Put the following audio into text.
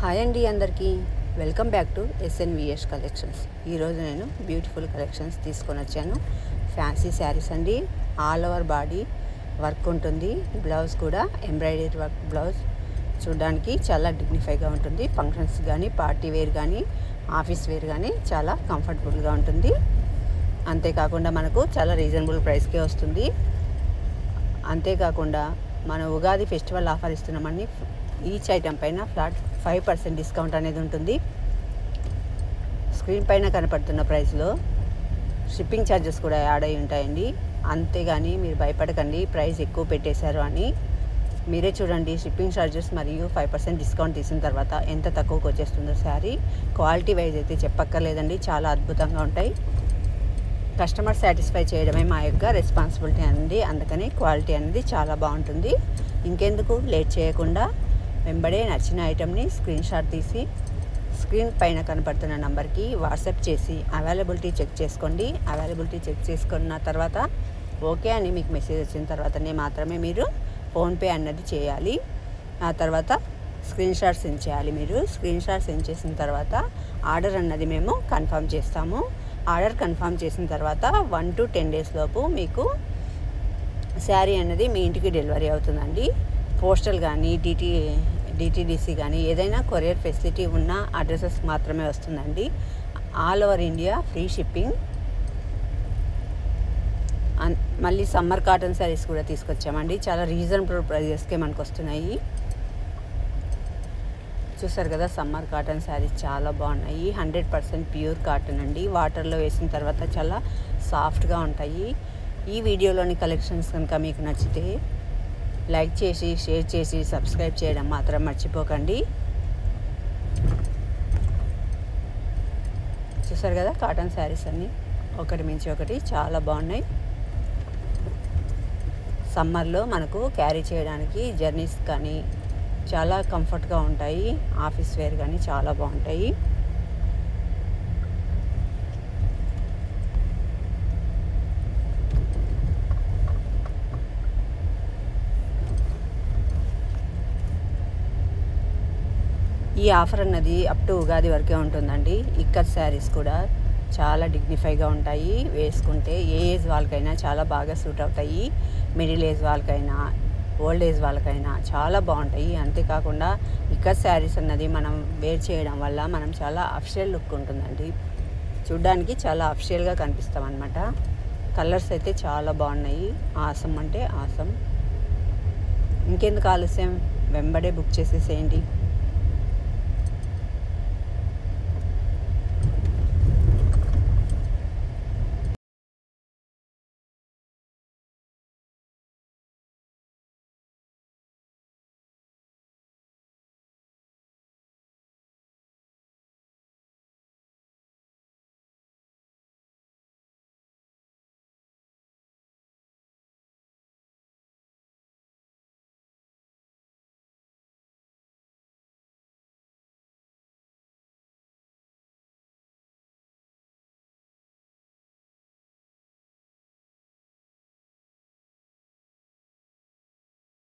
Hi అండి అందరికీ welcome back to SNVS collections. ఈరోజు నేను బ్యూటిఫుల్ కలెక్షన్స్ తీసుకొని వచ్చాను. ఫ్యాన్సీ శారీస్ అండి. ఆల్ ఓవర్ బాడీ వర్క్ ఉంటుంది. బ్లౌజ్ కూడా ఎంబ్రాయిడరీ వర్క్ బ్లౌజ్. చూడడానికి చాలా డిగ్నిఫైగా ఉంటుంది. ఫంక్షన్స్ కానీ, పార్టీ వేర్ కానీ, ఆఫీస్ వేర్ కానీ చాలా కంఫర్టబుల్గా ఉంటుంది. అంతేకాకుండా మనకు చాలా రీజనబుల్ ప్రైస్కే వస్తుంది. అంతేకాకుండా మన ఉగాది ఫెస్టివల్ ఆఫర్ ఇస్తున్నామండి. ఈచ్ ఐటెం పైన ఫ్లాట్ 5% డిస్కౌంట్ అనేది ఉంటుంది. స్క్రీన్ పైన కనపడుతున్న ప్రైస్లో షిప్పింగ్ ఛార్జెస్ కూడా యాడ్ అయి ఉంటాయండి. అంతేగాని మీరు భయపడకండి ప్రైస్ ఎక్కువ పెట్టేశారు అని. మీరే చూడండి, షిప్పింగ్ ఛార్జెస్ మరియు 5% డిస్కౌంట్ తీసిన తర్వాత ఎంత తక్కువకి వచ్చేస్తుందో శారీ. క్వాలిటీ వైజ్ అయితే చెప్పక్కర్లేదండి, చాలా అద్భుతంగా ఉంటాయి. కస్టమర్ సాటిస్ఫై చేయడమే మా యొక్క రెస్పాన్సిబిలిటీ అండి. అందుకని క్వాలిటీ అనేది చాలా బాగుంటుంది. ఇంకెందుకు లేట్ చేయకుండా వెంబడే నచ్చిన ఐటెంని స్క్రీన్ షాట్ తీసి స్క్రీన్ పైన కనపడుతున్న నెంబర్కి వాట్సాప్ చేసి అవైలబిలిటీ చెక్ చేసుకోండి. అవైలబిలిటీ చెక్ చేసుకున్న తర్వాత ఓకే అని మీకు మెసేజ్ వచ్చిన తర్వాతనే మాత్రమే మీరు ఫోన్పే అన్నది చేయాలి. ఆ తర్వాత స్క్రీన్ షాట్ సెండ్ చేయాలి. మీరు స్క్రీన్ షాట్ సెండ్ చేసిన తర్వాత ఆర్డర్ అన్నది మేము కన్ఫర్మ్ చేస్తాము. ఆర్డర్ కన్ఫర్మ్ చేసిన తర్వాత 1 to 10 days లోపు మీకు శారీ అన్నది మీ ఇంటికి డెలివరీ అవుతుందండి. పోస్టల్ కానీ డిటిడిసి కానీ ఏదైనా కొరియర్ ఫెసిలిటీ ఉన్న అడ్రసెస్ మాత్రమే వస్తుందండి. All over India free shipping. మళ్ళీ సమ్మర్ కాటన్ శారీస్ కూడా తీసుకొచ్చామండి. చాలా రీజనబుల్ ప్రైజెస్కే మనకు వస్తున్నాయి. చూసారు కదా, సమ్మర్ కాటన్ శారీస్ చాలా బాగున్నాయి. 100% ప్యూర్ కాటన్ అండి. వాటర్లో వేసిన తర్వాత చాలా సాఫ్ట్గా ఉంటాయి. ఈ వీడియోలోని కలెక్షన్స్ కనుక మీకు నచ్చితే లైక్ చేసి, షేర్ చేసి, సబ్స్క్రైబ్ చేయడం మాత్రం మర్చిపోకండి. చూసారు కదా, కాటన్ శారీస్ అన్నీ ఒకటి మించి ఒకటి చాలా బాగున్నాయి. సమ్మర్లో మనకు క్యారీ చేయడానికి జర్నీస్ కానీ చాలా కంఫర్ట్గా ఉంటాయి. ఆఫీస్ వేర్ కానీ చాలా బాగుంటాయి. ఈ ఆఫర్ అన్నది అప్ టు ఉగాది వరకే ఉంటుందండి. ఇక్కత్ శారీస్ కూడా చాలా డిగ్నిఫైగా ఉంటాయి. వేసుకుంటే ఏ ఏజ్ వాళ్ళకైనా చాలా బాగా సూట్ అవుతాయి. మిడిల్ ఏజ్ వాళ్ళకైనా, ఓల్డ్ ఏజ్ వాళ్ళకైనా చాలా బాగుంటాయి. అంతేకాకుండా ఇక్కత్ శారీస్ అన్నది మనం వేర్ చేయడం వల్ల మనం చాలా అఫిషియల్ లుక్ ఉంటుందండి. చూడ్డానికి చాలా అఫిషియల్గా కనిపిస్తాం అన్నమాట. కలర్స్ అయితే చాలా బాగున్నాయి. ఆసం అంటే ఆసం. ఇంకెందుకు ఆలస్యం, వెంబడే బుక్ చేసేసేయండి.